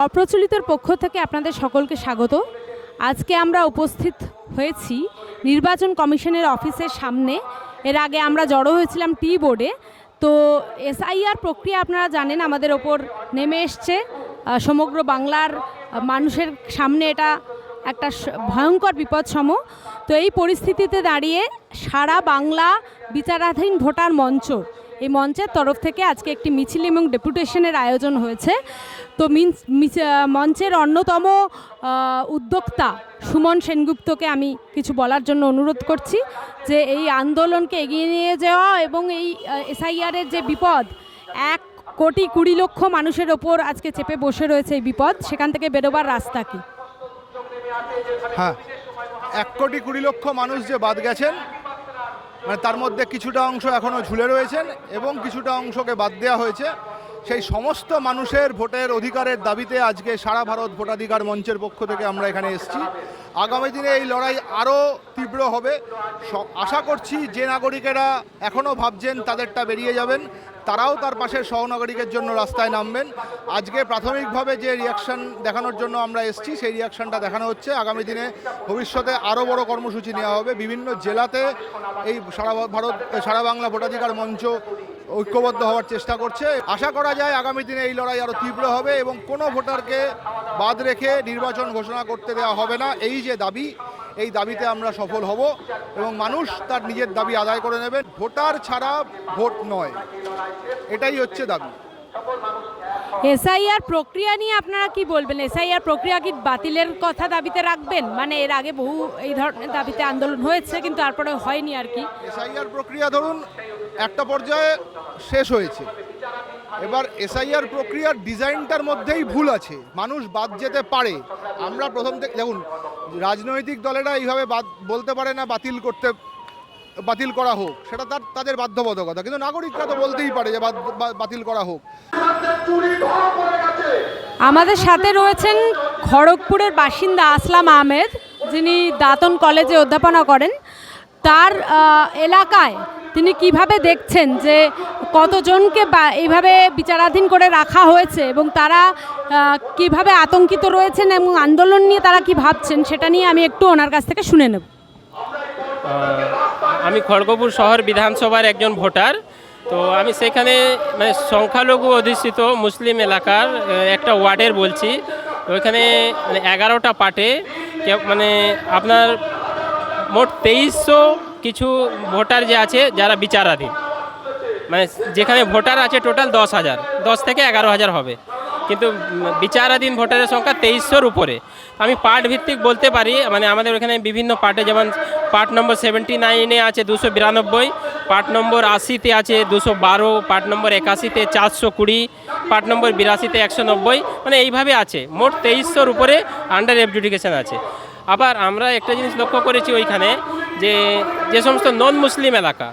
অপ্রচলিতর পক্ষ থেকে আপনাদের সকলকে স্বাগত। আজকে আমরা উপস্থিত হয়েছি নির্বাচন কমিশনের অফিসের সামনে। এর আগে আমরা জড়ো হয়েছিলাম টি বোর্ডে। তো এসআইআর প্রক্রিয়া আপনারা জানেন আমাদের ওপর নেমে এসছে, সমগ্র বাংলার মানুষের সামনে এটা একটা ভয়ঙ্কর বিপদসম। তো এই পরিস্থিতিতে দাঁড়িয়ে সারা বাংলা বিচারাধীন ভোটার মঞ্চ, এই মঞ্চের তরফ থেকে আজকে একটি মিছিল এবং ডেপুটেশনের আয়োজন হয়েছে। তো মঞ্চের অন্যতম উদ্যোক্তা সুমন সেনগুপ্তকে আমি কিছু বলার জন্য অনুরোধ করছি যে এই আন্দোলনকে এগিয়ে নিয়ে যাওয়া এবং এই এসআইআরের যে বিপদ, 1,20,00,000 মানুষের ওপর আজকে চেপে বসে রয়েছে এই বিপদ, সেখান থেকে বেরোবার রাস্তা কি? হ্যাঁ, 1,20,00,000 মানুষ যে বাদ গেছেন, মানে তার মধ্যে কিছুটা অংশ এখনও ঝুলে রয়েছেন এবং কিছুটা অংশকে বাদ দেওয়া হয়েছে। সেই সমস্ত মানুষের ভোটের অধিকারের দাবিতে আজকে সারা ভারত ভোটাধিকার মঞ্চের পক্ষ থেকে আমরা এখানে এসেছি। আগামী দিনে এই লড়াই আরও তীব্র হবে। আশা করছি যে নাগরিকেরা এখনও ভাবছেন তাদেরটা বেরিয়ে যাবেন, তারাও তার পাশের সহনাগরিকের জন্য রাস্তায় নামবেন। আজকে প্রাথমিকভাবে যে রিয়াকশান দেখানোর জন্য আমরা এসেছি, সেই রিয়াকশানটা দেখানো হচ্ছে। আগামী দিনে ভবিষ্যতে আরও বড় কর্মসূচি নেওয়া হবে। বিভিন্ন জেলাতে এই সারা বাংলা ভোটাধিকার মঞ্চ ঐক্যবদ্ধ হওয়ার চেষ্টা করছে। আশা করা যায় আগামী দিনে এই লড়াই আরও তীব্র হবে এবং কোনো ভোটারকে বাদ রেখে নির্বাচন ঘোষণা করতে দেওয়া হবে না। এই যে দাবি, এই দাবিতে আমরা সফল হব এবং মানুষ তার নিজের দাবি আদায় করে নেবেন। ভোটার ছাড়া ভোট নয়, এটাই হচ্ছে দাবি। এসআইআর প্রক্রিয়া নিয়ে আপনারা কি বলবেন? এসআইআর প্রক্রিয়া কি বাতিলের কথা দাবিতে রাখবেন? মানে এর আগে বহু এই ধরনের দাবিতে আন্দোলন হয়েছে কিন্তু তারপরে হয়নি আর কি। এসআইআর প্রক্রিয়া ধরুন একটা পর্যায়ে শেষ হয়েছে, এবার এসআইআর প্রক্রিয়ার ডিজাইনটার মধ্যেই ভুল আছে, মানুষ বাদ যেতে পারে। আমরা প্রথম থেকে দেখুন, রাজনৈতিক দলেরা এইভাবে বলতে পারে না বাতিল করা হোক, সেটা তাদের বাধ্যবাধকতা, কিন্তু নাগরিকরা তো বলতেই পারে যে বাতিল করা হোক। আমাদের সাথে রয়েছেন খড়গপুরের বাসিন্দা আসলাম আহমেদ, যিনি দাঁতন কলেজে অধ্যাপনা করেন। তার এলাকায় তিনি কিভাবে দেখছেন যে কতজনকে এইভাবে বিচারাধীন করে রাখা হয়েছে এবং তারা কিভাবে আতঙ্কিত রয়েছেন এবং আন্দোলন নিয়ে তারা কি ভাবছেন, সেটা নিয়ে আমি একটু ওনার কাছ থেকে শুনে নেব। আমি খড়গপুর শহর বিধানসভার একজন ভোটার। তো আমি সেখানে মানে সংখ্যালঘু অধ্যুষিত মুসলিম এলাকার একটা ওয়ার্ডের বলছি। ওইখানে মানে 11টা পার্টে মানে আপনার মোট 2300 কিছু ভোটার যে আছে যারা বিচারাধীন, মানে যেখানে ভোটার আছে টোটাল 10,000, 10 থেকে 11,000 হবে, কিন্তু বিচারাধীন ভোটারের সংখ্যা 2300-র উপরে। আমি পার্ট ভিত্তিক বলতে পারি, মানে আমাদের ওখানে বিভিন্ন পার্টে, যেমন পার্ট নম্বর 79-এ আছে 292, পার্ট নম্বর 80-তে আছে 212, পার্ট নম্বর 81-তে 420, পার্ট নম্বর 82-তে 190, মানে এইভাবে আছে। মোট 2300-র উপরে আন্ডার এডজুডিকেশন আছে। আবার আমরা একটা জিনিস লক্ষ্য করেছি ওইখানে, যে সমস্ত নন মুসলিম এলাকা,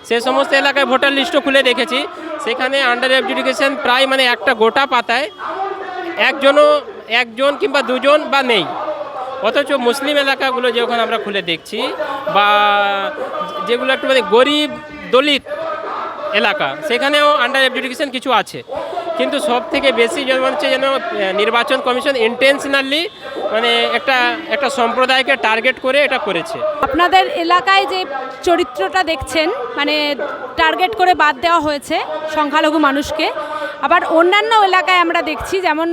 সে সমস্ত এলাকায় ভোটার লিস্টও খুলে দেখেছি, সেখানে আন্ডার এডজুডিকেশন প্রায় মানে একটা গোটা পাতায় একজন কিংবা দুজন বা নেই। অথচ মুসলিম এলাকাগুলো যে ওখানে আমরা খুলে দেখছি, বা যেগুলো একটু মানে গরিব দলিত এলাকা, সেখানেও আন্ডার এডজুডিকেশন কিছু আছে। কিন্তু সব থেকে বেশি যেমন হচ্ছে যেন নির্বাচন কমিশন ইন্টেনশনালি মানে একটা সম্প্রদায়কে টার্গেট করে এটা করেছে। আপনাদের এলাকায় যে চরিত্রটা দেখছেন, মানে টার্গেট করে বাদ দেওয়া হয়েছে সংখ্যালঘু মানুষকে, আবার অন্যান্য এলাকায় আমরা দেখছি যেমন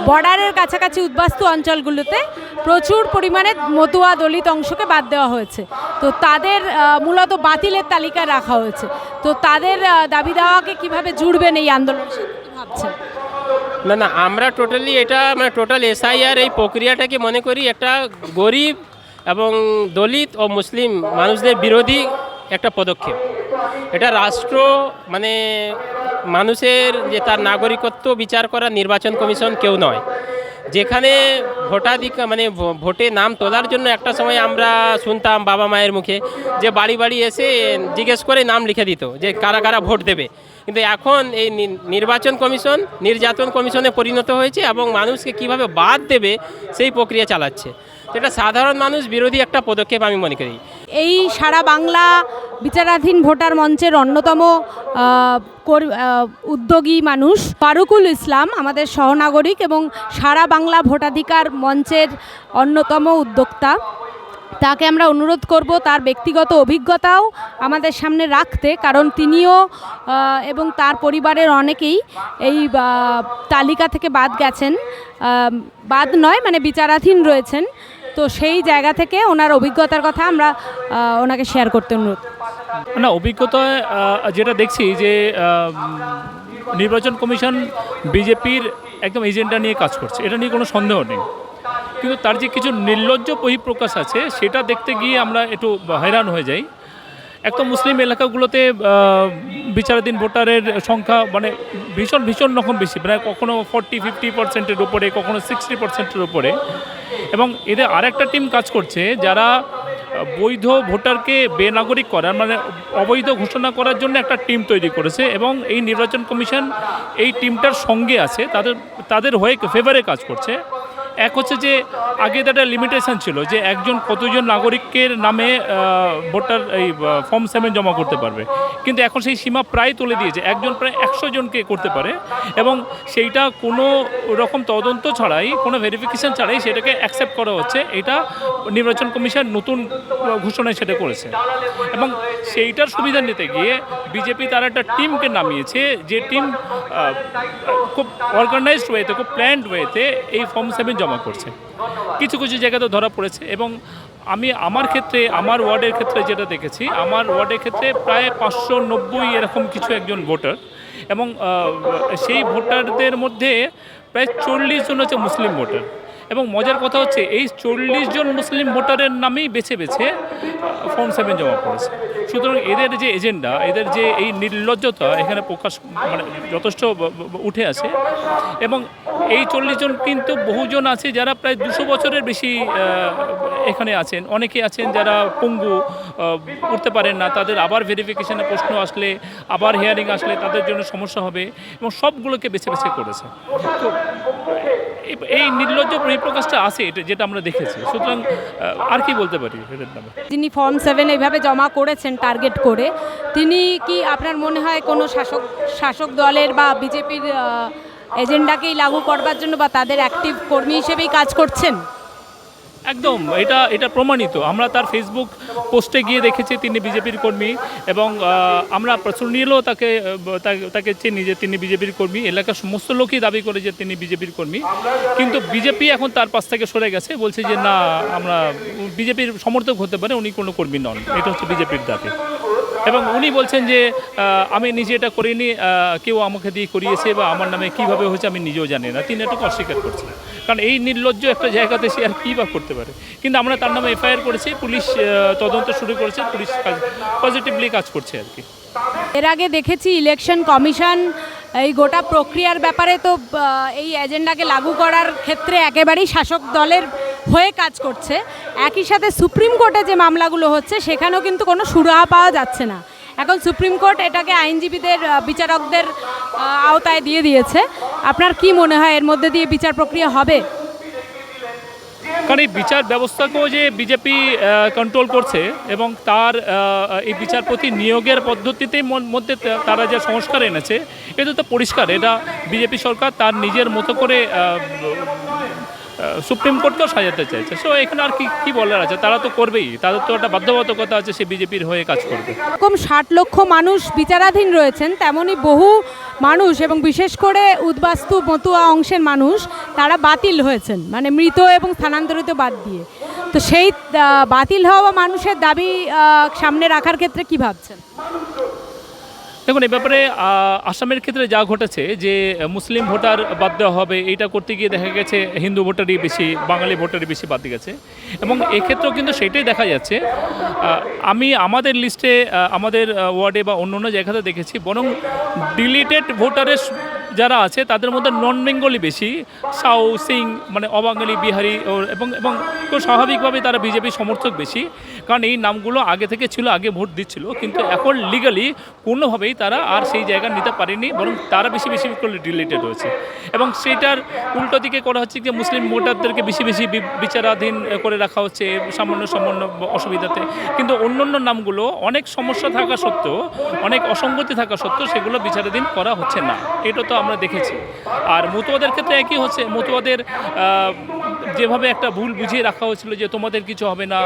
বর্ডারের কাছাকাছি উদ্বাস্তু অঞ্চলগুলোতে প্রচুর পরিমাণে মতুয়া দলিত অংশকে বাদ দেওয়া হয়েছে। তো তাদের মূলত বাতিলের তালিকায় রাখা হয়েছে। তো তাদের দাবি দেওয়াকে কিভাবে জুড়বেন এই আন্দোলন, ভাবছেন? না, আমরা টোটালি এটা মানে টোটাল এসআইআর এই প্রক্রিয়াটাকে মনে করি একটা গরিব এবং দলিত ও মুসলিম মানুষদের বিরোধী একটা পদক্ষেপ। এটা রাষ্ট্র মানে মানুষের যে তার নাগরিকত্ব বিচার করা নির্বাচন কমিশন কেউ নয়। যেখানে ভোটাধিকার মানে ভোটে নাম তোলার জন্য একটা সময় আমরা শুনতাম বাবা মায়ের মুখে যে বাড়ি বাড়ি এসে জিজ্ঞেস করে নাম লিখে দিত যে কারা কারা ভোট দেবে, কিন্তু এখন এই নির্বাচন কমিশন নির্যাতন কমিশনে পরিণত হয়েছে এবং মানুষকে কিভাবে বাদ দেবে সেই প্রক্রিয়া চালাচ্ছে। এটা সাধারণ মানুষ বিরোধী একটা পদক্ষেপ আমি মনে করি। এই সারা বাংলা বিচারাধীন ভোটার মঞ্চের অন্যতম উদ্যোগী মানুষ ফারুকুল ইসলাম, আমাদের সহনাগরিক এবং সারা বাংলা ভোটাধিকার মঞ্চের অন্যতম উদ্যোক্তা। তাকে আমরা অনুরোধ করব তার ব্যক্তিগত অভিজ্ঞতাও আমাদের সামনে রাখতে, কারণ তিনিও এবং তার পরিবারের অনেকেই এই তালিকা থেকে বাদ গেছেন, বাদ নয় মানে বিচারাধীন রয়েছেন। তো সেই জায়গা থেকে ওনার অভিজ্ঞতার কথা আমরা ওনাকে শেয়ার করতে অনুরোধ। না, অভিজ্ঞতায় যেটা দেখছি যে নির্বাচন কমিশন বিজেপির একদম এজেন্ডা নিয়ে কাজ করছে, এটা নিয়ে কোনো সন্দেহ নেই। কিন্তু তার যে কিছু নির্লজ্জ বহিঃপ্রকাশ আছে সেটা দেখতে গিয়ে আমরা একটু হয়রান হয়ে যাই। একদম মুসলিম এলাকাগুলোতে বিচারাধীন ভোটারের সংখ্যা মানে ভীষণ ভীষণ রকম বেশি, প্রায় কখনো 40-50% উপরে, কখনো 60% উপরে। এবং এদের আরেকটা টিম কাজ করছে যারা বৈধ ভোটারকে বেনাগরিক করার মানে অবৈধ ঘোষণা করার জন্য একটা টিম তৈরি করেছে এবং এই নির্বাচন কমিশন এই টিমটার সঙ্গে আছে, তাদের হয়ে ফেভারে কাজ করছে। এক হচ্ছে যে আগে একটা লিমিটেশন ছিল যে একজন কতজন নাগরিকের নামে ভোটার এই ফর্ম 7 জমা করতে পারবে, কিন্তু এখন সেই সীমা প্রায় তুলে দিয়েছে, একজন প্রায় 100 জনকে করতে পারে এবং সেইটা কোনো রকম তদন্ত ছাড়াই, কোনো ভেরিফিকেশান ছাড়াই সেটাকে অ্যাকসেপ্ট করা হচ্ছে। এটা নির্বাচন কমিশন নতুন ঘোষণায় সেটা করেছে এবং সেইটার সুবিধা নিতে গিয়ে বিজেপি তার একটা টিমকে নামিয়েছে, যে টিম খুব অর্গানাইজড ওয়েতে, খুব প্ল্যান্ড ওয়েতে এই ফর্ম 7 জমা করছে। কিছু কিছু জায়গাতে ধরা পড়েছে এবং আমি আমার ক্ষেত্রে, আমার ওয়ার্ডের ক্ষেত্রে যেটা দেখেছি, আমার ওয়ার্ডের ক্ষেত্রে প্রায় 590 এরকম কিছু একজন ভোটার এবং সেই ভোটারদের মধ্যে প্রায় 40 জন হচ্ছে মুসলিম ভোটার। এবং মজার কথা হচ্ছে এই 40 জন মুসলিম ভোটারের নামেই বেছে বেছে ফর্ম 7 জমা করেছে। সুতরাং এদের যে এজেন্ডা, এদের যে এই নির্লজ্জতা এখানে প্রকাশ মানে যথেষ্ট উঠে আসে। এবং এই 40 জন কিন্তু বহুজন আছে যারা প্রায় 200 বছরের বেশি এখানে আছেন, অনেকে আছেন যারা পঙ্গু, উঠতে পারেন না, তাদের আবার ভেরিফিকেশানে প্রশ্ন আসলে, আবার হিয়ারিং আসলে তাদের জন্য সমস্যা হবে এবং সবগুলোকে বেছে বেছে করেছে। তো এই নির্লজ্জ পরিপ্রকাশটা আছে, এটা যেটা আমরা দেখেছি। সুতরাং আর কি বলতে পারি এদের নামে। যিনি ফর্ম 7 এইভাবে জমা করেছেন টার্গেট করে, তিনি কি আপনার মনে হয় কোনো শাসক দলের বা বিজেপির এজেন্ডাকেই লাগু করবার জন্য বা তাদের অ্যাক্টিভ কর্মী হিসেবেই কাজ করছেন? একদম, এটা প্রমাণিত। আমরা তার ফেসবুক পোস্টে গিয়ে দেখেছি তিনি বিজেপির কর্মী এবং আমরা পার্সোনালিও তাকে চিনি যে তিনি বিজেপির কর্মী। এলাকার সমস্ত লোকই দাবি করে যে তিনি বিজেপির কর্মী, কিন্তু বিজেপি এখন তার পাশ থেকে সরে গেছে, বলছে যে না, আমরা বিজেপির সমর্থক হতে পারে, উনি কোনো কর্মী নন। এটা হচ্ছে বিজেপির দাবি এবং উনি বলছেন যে আমি নিজে এটা করিনি, কেউ আমাকে দিয়ে করিয়েছে বা আমার নামে কীভাবে হয়েছে আমি নিজেও জানি না। তিনি এটাকে অস্বীকার করছেন, কারণ এই নির্লজ্জ একটা জায়গাতে সে আর কী বা করতে পারে। কিন্তু আমরা তার নামে এফআইআর করেছি, পুলিশ তদন্ত শুরু করেছে, পুলিশ পজিটিভলি কাজ করছে আর কি। এর আগে দেখেছি ইলেকশন কমিশন এই গোটা প্রক্রিয়ার ব্যাপারে তো এই এজেন্ডাকে লাগু করার ক্ষেত্রে একেবারেই শাসক দলের হয়ে কাজ করছে। একই সাথে সুপ্রিম কোর্টে যে মামলাগুলো হচ্ছে সেখানেও কিন্তু কোনো সুরাহা পাওয়া যাচ্ছে না। এখন সুপ্রিম কোর্ট এটাকে আইনজীবীদের, বিচারকদের আওতায় দিয়ে দিয়েছে। আপনার কি মনে হয় এর মধ্যে দিয়ে বিচার প্রক্রিয়া হবে? কারণ এই বিচার ব্যবস্থাকেও যে বিজেপি কন্ট্রোল করছে এবং তার এই বিচারপতি নিয়োগের পদ্ধতিতেই মধ্যে তারা যে সংস্কার এনেছে, এটা তো পরিষ্কার। এটা বিজেপি সরকার তার নিজের মতো করে সুপ্রিম কোর্টকেও সাজাতে চাইছে। সো এখানে আর কি বলার আছে, তারা তো করবেই, তাদের তো একটা বাধ্যবাধকতা আছে, সে বিজেপির হয়ে কাজ করবে। এরকম 60 লক্ষ মানুষ বিচারাধীন রয়েছেন, তেমনি বহু মানুষ এবং বিশেষ করে উদ্বাস্তু মতুয়া অংশের মানুষ তারা বাতিল হয়েছেন, মানে মৃত এবং স্থানান্তরিত বাদ দিয়ে। তো সেই বাতিল হওয়া মানুষের দাবি সামনে রাখার ক্ষেত্রে কি ভাবছেন? দেখুন, এই ব্যাপারে আসামের ক্ষেত্রে যা ঘটেছে যে মুসলিম ভোটার বাদ দেওয়া হবে, এইটা করতে গিয়ে দেখা গেছে হিন্দু ভোটারই বেশি, বাঙালি ভোটারই বেশি বাদ গেছে এবং এক্ষেত্রেও কিন্তু সেটাই দেখা যাচ্ছে। আমি আমাদের লিস্টে, আমাদের ওয়ার্ডে বা অন্য অন্য জায়গাতে দেখেছি বরং ডিলিটেড ভোটারের যারা আছে তাদের মধ্যে নন বেঙ্গলি বেশি, সাউ সিং মানে অবাঙালি বিহারি এবং এবং খুব স্বাভাবিকভাবেই তারা বিজেপির সমর্থক বেশি, কারণ এই নামগুলো আগে থেকে ছিল, আগে ভোট দিচ্ছিল, কিন্তু এখন লিগালি কোনোভাবেই তারা আর সেই জায়গা নিতে পারেনি, বরং তারা বেশি বেশি করে রিলেটেড হয়েছে। এবং সেইটার উল্টো দিকে করা হচ্ছে যে মুসলিম ভোটারদেরকে বেশি বেশি বিচারাধীন করে রাখা হচ্ছে সামান্য সামান্য অসুবিধাতে, কিন্তু অন্য অন্য নামগুলো অনেক সমস্যা থাকা সত্ত্বেও, অনেক অসঙ্গতি থাকা সত্ত্বেও সেগুলো বিচারাধীন করা হচ্ছে না, এটা তো আমরা দেখেছি। আর মতুয়াদের ক্ষেত্রে একই হচ্ছে, মতুয়াদের যেভাবে একটা ভুল বুঝিয়ে রাখা হয়েছিল যে তোমাদের কিছু হবে না,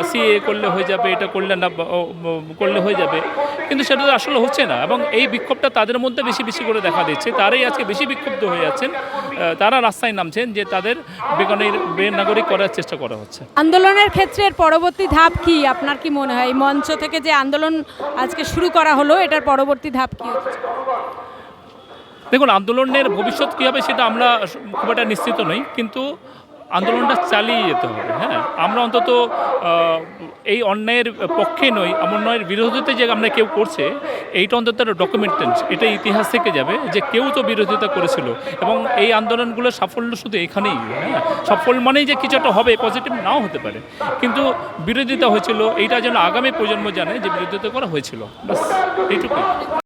সিএ করলে হয়ে যাবে, এটা করলে না করলে হয়ে যাবে, কিন্তু সেটা তো আসলে হচ্ছে না। এবং এই বিক্ষোভটা তাদের মধ্যে বেশি বেশি করে দেখা দিচ্ছে, তারাই আজকে বেশি বিক্ষুব্ধ হয়ে যাচ্ছেন, তারা রাস্তায় নামছেন যে তাদের বেনাগরিক করার চেষ্টা করা হচ্ছে। আন্দোলনের ক্ষেত্রে এর পরবর্তী ধাপ কি আপনার কি মনে হয়? এই মঞ্চ থেকে যে আন্দোলন আজকে শুরু করা হলো, এটার পরবর্তী ধাপ কি হচ্ছে? দেখুন, আন্দোলনের ভবিষ্যৎ কী হবে সেটা আমরা খুব একটা নিশ্চিত নই, কিন্তু আন্দোলনটা চালিয়ে যেতে হবে। হ্যাঁ, আমরা অন্তত এই অন্যায়ের পক্ষে নই, অন্যায়ের বিরোধিতা যে আমরা কেউ করছে এইটা অন্তত একটা ডকুমেন্টেন্স, এটা ইতিহাস থেকে যাবে যে কেউ তো বিরোধিতা করেছিল। এবং এই আন্দোলনগুলোর সাফল্য শুধু এখানেই, হ্যাঁ, সফল মানেই যে কিছু একটা হবে, পজিটিভ নাও হতে পারে, কিন্তু বিরোধিতা হয়েছিল, এইটা যেন আগামী প্রজন্ম জানে যে বিরোধিতা করা হয়েছিল, বাস এইটুকুই।